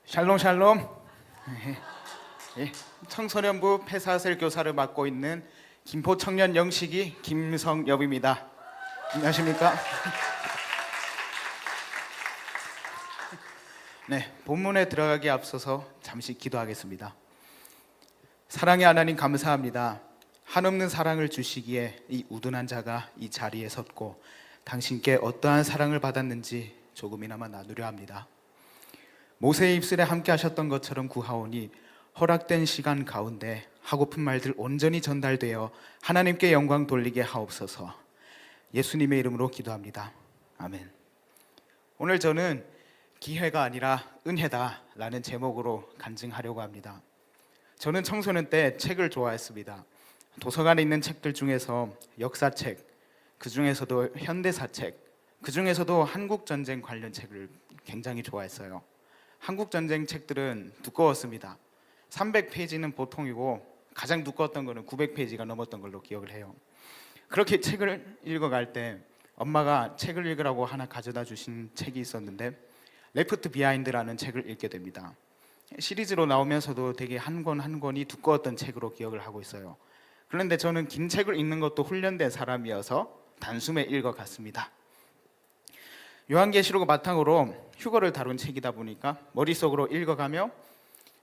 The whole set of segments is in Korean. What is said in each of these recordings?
샬롬 샬롬. 예, 청소년부 폐사슬 교사를 맡고 있는 김포 청년 영식이 김성엽입니다. 안녕하십니까? 네, 본문에 들어가기 앞서서 잠시 기도하겠습니다. 사랑의 하나님 감사합니다. 한없는 사랑을 주시기에 이 우둔한 자가 이 자리에 섰고 당신께 어떠한 사랑을 받았는지 조금이나마 나누려 합니다. 모세의 입술에 함께 하셨던 것처럼 구하오니 허락된 시간 가운데 하고픈 말들 온전히 전달되어 하나님께 영광 돌리게 하옵소서. 예수님의 이름으로 기도합니다. 아멘. 오늘 저는 기회가 아니라 은혜다 라는 제목으로 간증하려고 합니다. 저는 청소년 때 책을 좋아했습니다. 도서관에 있는 책들 중에서 역사책, 그 중에서도 현대사책, 그 중에서도 한국전쟁 관련 책을 굉장히 좋아했어요. 한국전쟁 책들은 두꺼웠습니다. 300페이지는 보통이고 가장 두꺼웠던 거는 900페이지가 넘었던 걸로 기억을 해요. 그렇게 책을 읽어갈 때 엄마가 책을 읽으라고 하나 가져다 주신 책이 있었는데 레프트 비하인드라는 책을 읽게 됩니다. 시리즈로 나오면서도 되게 한 권 한 권이 두꺼웠던 책으로 기억을 하고 있어요. 그런데 저는 긴 책을 읽는 것도 훈련된 사람이어서 단숨에 읽어갔습니다. 요한계시록을 바탕으로 휴거를 다룬 책이다 보니까 머릿속으로 읽어가며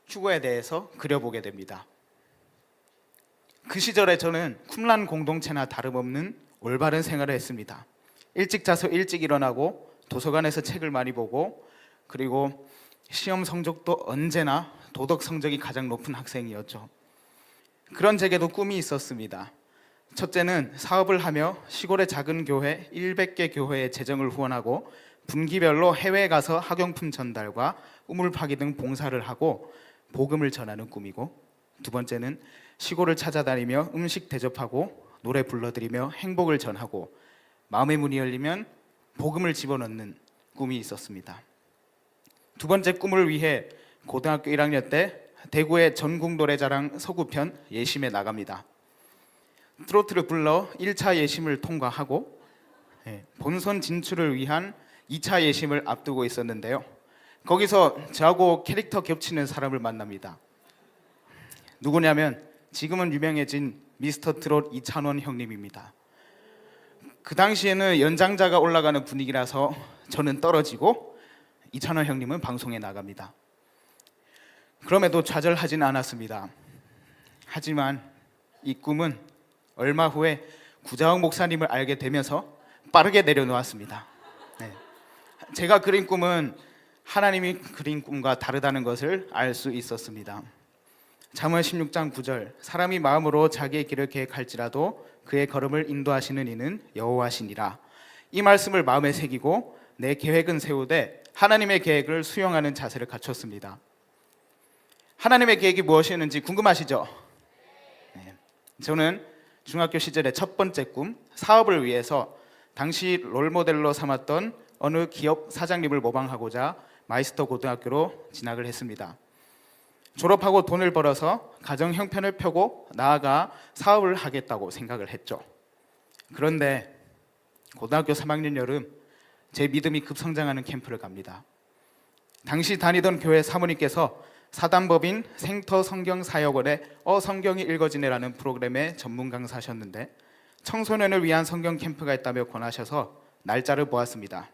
휴거에 대해서 그려보게 됩니다. 그 시절에 저는 쿰란 공동체나 다름없는 올바른 생활을 했습니다. 일찍 자서 일찍 일어나고 도서관에서 책을 많이 보고 그리고 시험 성적도 언제나 도덕 성적이 가장 높은 학생이었죠. 그런 제게도 꿈이 있었습니다. 첫째는 사업을 하며 시골의 작은 교회 100개 교회에 재정을 후원하고 분기별로 해외에 가서 학용품 전달과 우물 파기 등 봉사를 하고 복음을 전하는 꿈이고, 두 번째는 시골을 찾아다니며 음식 대접하고 노래 불러드리며 행복을 전하고 마음의 문이 열리면 복음을 집어넣는 꿈이 있었습니다. 두 번째 꿈을 위해 고등학교 1학년 때 대구의 전국노래자랑 서구편 예심에 나갑니다. 트로트를 불러 1차 예심을 통과하고 본선 진출을 위한 2차 예심을 앞두고 있었는데요. 거기서 저하고 캐릭터 겹치는 사람을 만납니다. 누구냐면 지금은 유명해진 미스터 트롯 이찬원 형님입니다. 그 당시에는 연장자가 올라가는 분위기라서 저는 떨어지고 이찬원 형님은 방송에 나갑니다. 그럼에도 좌절하지는 않았습니다. 하지만 이 꿈은 얼마 후에 구자욱 목사님을 알게 되면서 빠르게 내려놓았습니다. 제가 그린 꿈은 하나님이 그린 꿈과 다르다는 것을 알 수 있었습니다. 잠언 16장 9절, 사람이 마음으로 자기의 길을 계획할지라도 그의 걸음을 인도하시는 이는 여호와시니라. 이 말씀을 마음에 새기고 내 계획은 세우되 하나님의 계획을 수용하는 자세를 갖췄습니다. 하나님의 계획이 무엇이었는지 궁금하시죠? 저는 중학교 시절의 첫 번째 꿈, 사업을 위해서 당시 롤모델로 삼았던 어느 기업 사장님을 모방하고자 마이스터 고등학교로 진학을 했습니다. 졸업하고 돈을 벌어서 가정 형편을 펴고 나아가 사업을 하겠다고 생각을 했죠. 그런데 고등학교 3학년 여름 제 믿음이 급성장하는 캠프를 갑니다. 당시 다니던 교회 사모님께서 사단법인 생터 성경사역원의 성경이 읽어지네라는 프로그램의 전문 강사셨는데 청소년을 위한 성경 캠프가 있다며 권하셔서 날짜를 모았습니다.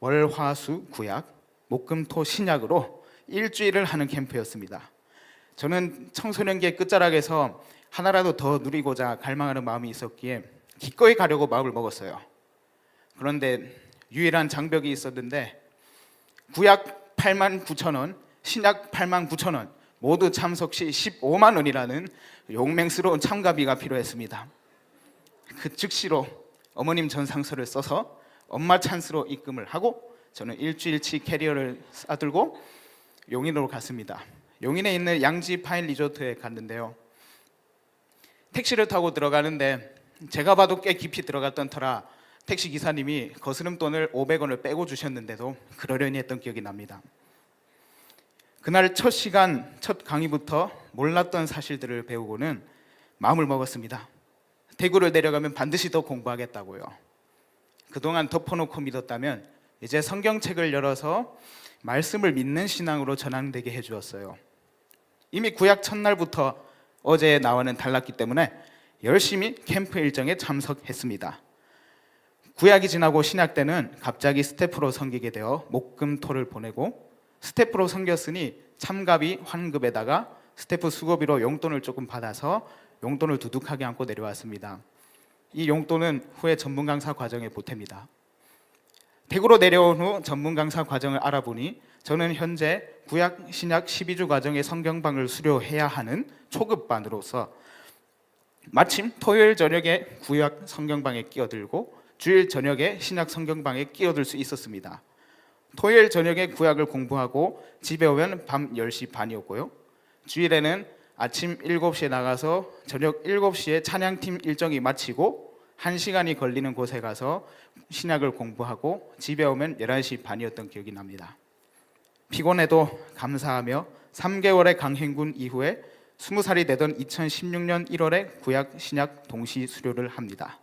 월, 화, 수, 구약, 목, 금, 토, 신약으로 일주일을 하는 캠프였습니다. 저는 청소년기의 끝자락에서 하나라도 더 누리고자 갈망하는 마음이 있었기에 기꺼이 가려고 마음을 먹었어요. 그런데 유일한 장벽이 있었는데 구약 89,000원, 신약 89,000원 모두 참석 시 15만 원이라는 용맹스러운 참가비가 필요했습니다. 그 즉시로 어머님 전상서를 써서 엄마 찬스로 입금을 하고 저는 일주일치 캐리어를 싸들고 용인으로 갔습니다. 용인에 있는 양지 파인 리조트에 갔는데요. 택시를 타고 들어가는데 제가 봐도 꽤 깊이 들어갔던 터라 택시 기사님이 거스름 돈을 500원을 빼고 주셨는데도 그러려니 했던 기억이 납니다. 그날 첫 시간, 첫 강의부터 몰랐던 사실들을 배우고는 마음을 먹었습니다. 대구를 내려가면 반드시 더 공부하겠다고요. 그동안 덮어놓고 믿었다면 이제 성경책을 열어서 말씀을 믿는 신앙으로 전환되게 해주었어요. 이미 구약 첫날부터 어제의 나와는 달랐기 때문에 열심히 캠프 일정에 참석했습니다. 구약이 지나고 신약 때는 갑자기 스태프로 섬기게 되어 목금토를 보내고, 스태프로 섬겼으니 참가비 환급에다가 스태프 수고비로 용돈을 조금 받아서 용돈을 두둑하게 안고 내려왔습니다. 이 용돈은 후에 전문 강사 과정에 보탭니다. 대구로 내려온 후 전문 강사 과정을 알아보니 저는 현재 구약 신약 12주 과정의 성경방을 수료해야 하는 초급반으로서 마침 토요일 저녁에 구약 성경방에 끼어들고 주일 저녁에 신약 성경방에 끼어들 수 있었습니다. 토요일 저녁에 구약을 공부하고 집에 오면 밤 10시 반이었고요. 주일에는 아침 7시에 나가서 저녁 7시에 찬양팀 일정이 마치고 1시간이 걸리는 곳에 가서 신약을 공부하고 집에 오면 11시 반이었던 기억이 납니다. 피곤해도 감사하며 3개월의 강행군 이후에 20살이 되던 2016년 1월에 구약 신약 동시 수료를 합니다.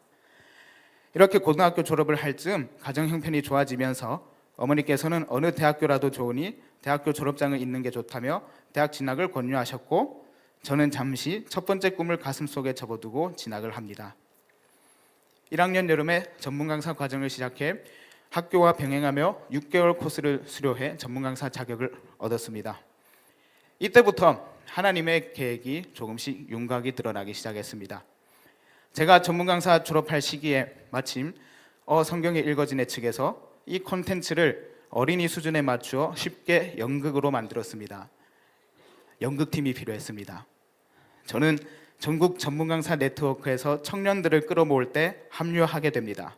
이렇게 고등학교 졸업을 할 즈음 가정 형편이 좋아지면서 어머니께서는 어느 대학교라도 좋으니 대학교 졸업장을 있는 게 좋다며 대학 진학을 권유하셨고, 저는 잠시 첫 번째 꿈을 가슴속에 접어두고 진학을 합니다. 1학년 여름에 전문 강사 과정을 시작해 학교와 병행하며 6개월 코스를 수료해 전문 강사 자격을 얻었습니다. 이때부터 하나님의 계획이 조금씩 윤곽이 드러나기 시작했습니다. 제가 전문 강사 졸업할 시기에 마침 성경에 읽어지네 측에서 이 콘텐츠를 어린이 수준에 맞추어 쉽게 연극으로 만들었습니다. 연극팀이 필요했습니다. 저는 전국 전문 강사 네트워크에서 청년들을 끌어모을 때 합류하게 됩니다.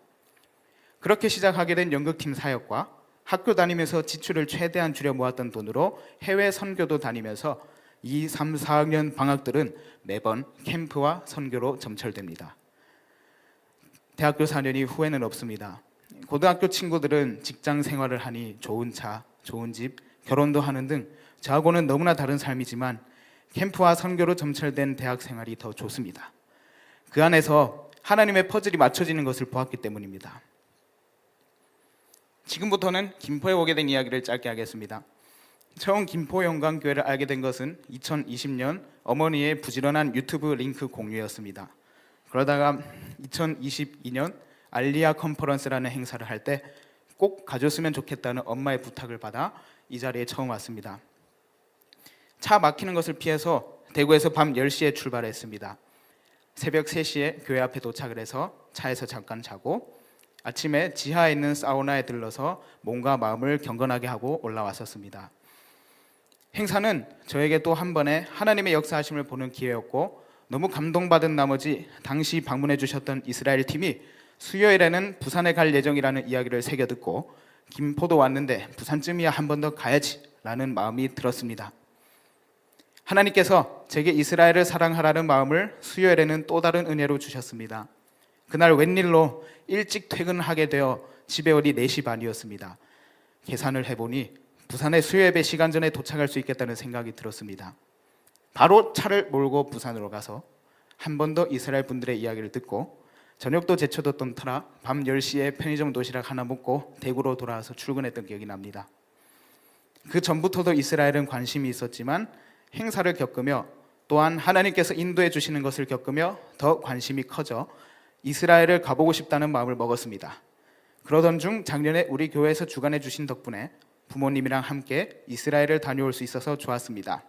그렇게 시작하게 된 연극팀 사역과 학교 다니면서 지출을 최대한 줄여 모았던 돈으로 해외 선교도 다니면서 2, 3, 4학년 방학들은 매번 캠프와 선교로 점철됩니다. 대학교 4년이 후회는 없습니다. 고등학교 친구들은 직장 생활을 하니 좋은 차, 좋은 집, 결혼도 하는 등 저하고는 너무나 다른 삶이지만 캠프와 선교로 점철된 대학 생활이 더 좋습니다. 그 안에서 하나님의 퍼즐이 맞춰지는 것을 보았기 때문입니다. 지금부터는 김포에 오게 된 이야기를 짧게 하겠습니다. 처음 김포 영광교회를 알게 된 것은 2020년 어머니의 부지런한 유튜브 링크 공유였습니다. 그러다가 2022년 알리아 컨퍼런스라는 행사를 할 때 꼭 가줬으면 좋겠다는 엄마의 부탁을 받아 이 자리에 처음 왔습니다. 차 막히는 것을 피해서 대구에서 밤 10시에 출발했습니다. 새벽 3시에 교회 앞에 도착을 해서 차에서 잠깐 자고 아침에 지하에 있는 사우나에 들러서 몸과 마음을 경건하게 하고 올라왔었습니다. 행사는 저에게 또 한 번의 하나님의 역사하심을 보는 기회였고, 너무 감동받은 나머지 당시 방문해 주셨던 이스라엘 팀이 수요일에는 부산에 갈 예정이라는 이야기를 새겨 듣고 김포도 왔는데 부산쯤이야 한 번 더 가야지 라는 마음이 들었습니다. 하나님께서 제게 이스라엘을 사랑하라는 마음을 수요일에는 또 다른 은혜로 주셨습니다. 그날 웬일로 일찍 퇴근하게 되어 집에 오니 4시 반이었습니다. 계산을 해보니 부산에 수요예배 시간 전에 도착할 수 있겠다는 생각이 들었습니다. 바로 차를 몰고 부산으로 가서 한 번 더 이스라엘 분들의 이야기를 듣고 저녁도 제쳐뒀던 터라 밤 10시에 편의점 도시락 하나 먹고 대구로 돌아와서 출근했던 기억이 납니다. 그 전부터도 이스라엘은 관심이 있었지만 행사를 겪으며 또한 하나님께서 인도해 주시는 것을 겪으며 더 관심이 커져 이스라엘을 가보고 싶다는 마음을 먹었습니다. 그러던 중 작년에 우리 교회에서 주관해 주신 덕분에 부모님이랑 함께 이스라엘을 다녀올 수 있어서 좋았습니다.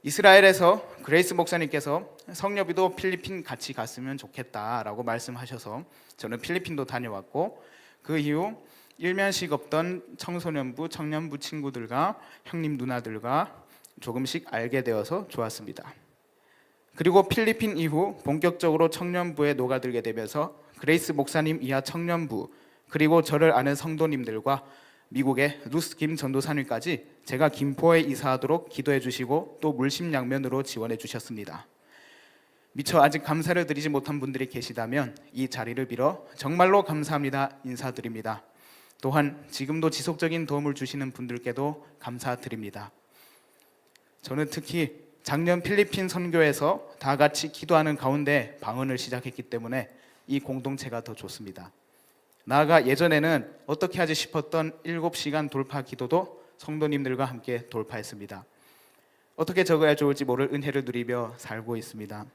이스라엘에서 그레이스 목사님께서 성녀비도 필리핀 같이 갔으면 좋겠다라고 말씀하셔서 저는 필리핀도 다녀왔고, 그 이후 일면식 없던 청소년부, 청년부 친구들과 형님 누나들과 조금씩 알게 되어서 좋았습니다. 그리고 필리핀 이후 본격적으로 청년부에 녹아들게 되면서 그레이스 목사님 이하 청년부, 그리고 저를 아는 성도님들과 미국의 루스 김 전도사님까지 제가 김포에 이사하도록 기도해 주시고 또 물심양면으로 지원해 주셨습니다. 미처 아직 감사를 드리지 못한 분들이 계시다면 이 자리를 빌어 정말로 감사합니다 인사드립니다. 또한 지금도 지속적인 도움을 주시는 분들께도 감사드립니다. 저는 특히 작년 필리핀 선교에서 다 같이 기도하는 가운데 방언을 시작했기 때문에 이 공동체가 더 좋습니다. 나아가 예전에는 어떻게 하지 싶었던 7시간 돌파 기도도 성도님들과 함께 돌파했습니다. 어떻게 적어야 좋을지 모를 은혜를 누리며 살고 있습니다.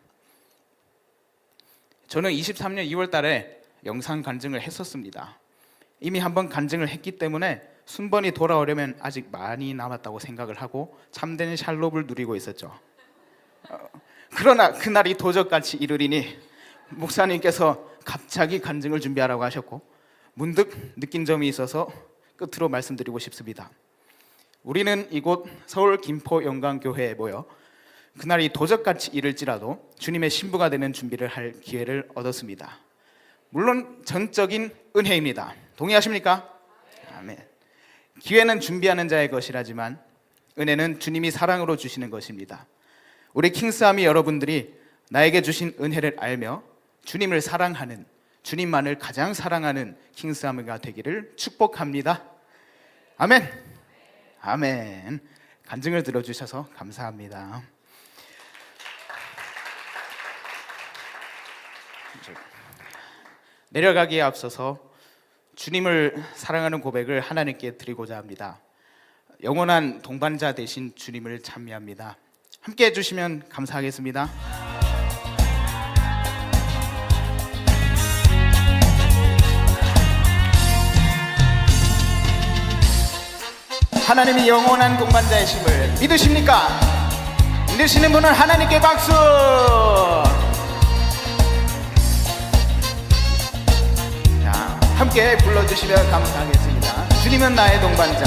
저는 23년 2월 달에 영상 간증을 했었습니다. 이미 한번 간증을 했기 때문에 순번이 돌아오려면 아직 많이 남았다고 생각을 하고 참된 샬롬을 누리고 있었죠. 그러나 그날이 도적같이 이르리니 목사님께서 갑자기 간증을 준비하라고 하셨고 문득 느낀 점이 있어서 끝으로 말씀드리고 싶습니다. 우리는 이곳 서울 김포 영광교회에 모여 그날이 도적같이 이를지라도 주님의 신부가 되는 준비를 할 기회를 얻었습니다. 물론 전적인 은혜입니다. 동의하십니까? 아멘. 기회는 준비하는 자의 것이라지만 은혜는 주님이 사랑으로 주시는 것입니다. 우리 킹스아미 여러분들이 나에게 주신 은혜를 알며 주님을 사랑하는, 주님만을 가장 사랑하는 킹스아미가 되기를 축복합니다. 아멘. 아멘. 간증을 들어주셔서 감사합니다. 내려가기에 앞서서 주님을 사랑하는 고백을 하나님께 드리고자 합니다. 영원한 동반자 되신 주님을 찬미합니다. 함께 해주시면 감사하겠습니다. 하나님이 영원한 동반자이심을 믿으십니까? 믿으시는 분은 하나님께 박수! 자, 함께 불러주시면 감사하겠습니다. 주님은 나의 동반자.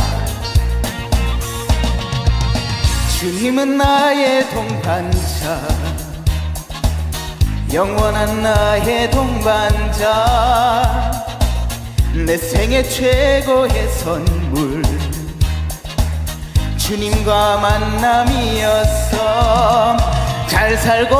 주님은 나의 동반자, 영원한 나의 동반자, 내 생애 최고의 선물, 주님과 만남이었어. 잘 살고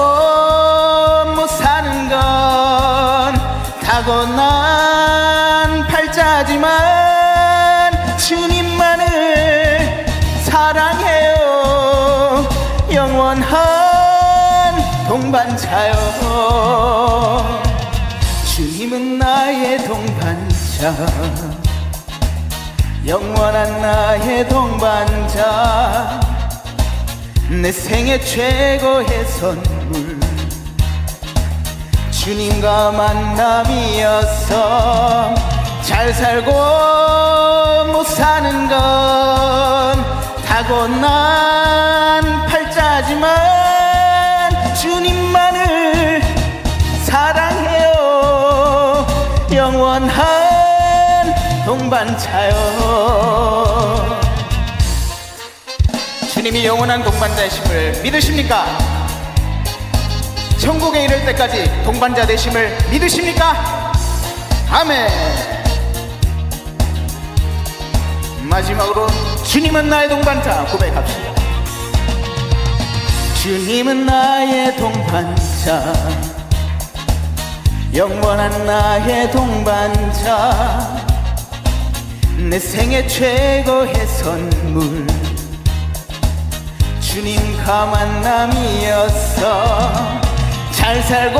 못 사는 건 타고난 팔자지만 주님만을 사랑해요. 영원한 동반자요. 주님은 나의 동반자, 영원한 나의 동반자, 내 생애 최고의 선물, 주님과 만남이었어. 잘 살고 못 사는 건 타고난 팔자지만 주님만을 사랑해요. 영원한 동반자요. 주님이 영원한 동반자이심을 믿으십니까? 천국에 이를 때까지 동반자 되심을 믿으십니까? 아멘. 마지막으로 주님은 나의 동반자 고백합시다. 주님은 나의 동반자, 영원한 나의 동반자, 내 생애 최고의 선물, 주님과 만남이었어. 잘 살고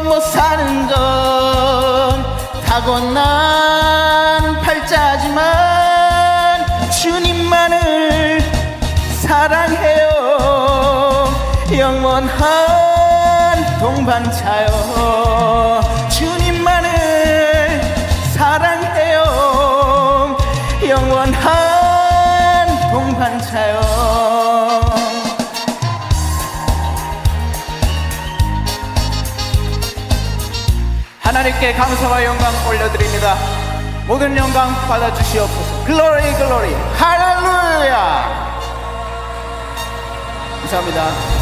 못 사는 건 타고난 팔자지만 주님만을 사랑해요. 영원한 동반자요. 주님만을 사랑해요. 영원한 동반자요. 하나님께 감사와 영광 올려드립니다. 모든 영광 받아주시옵소서. 글로리 글로리 할렐루야. 감사합니다.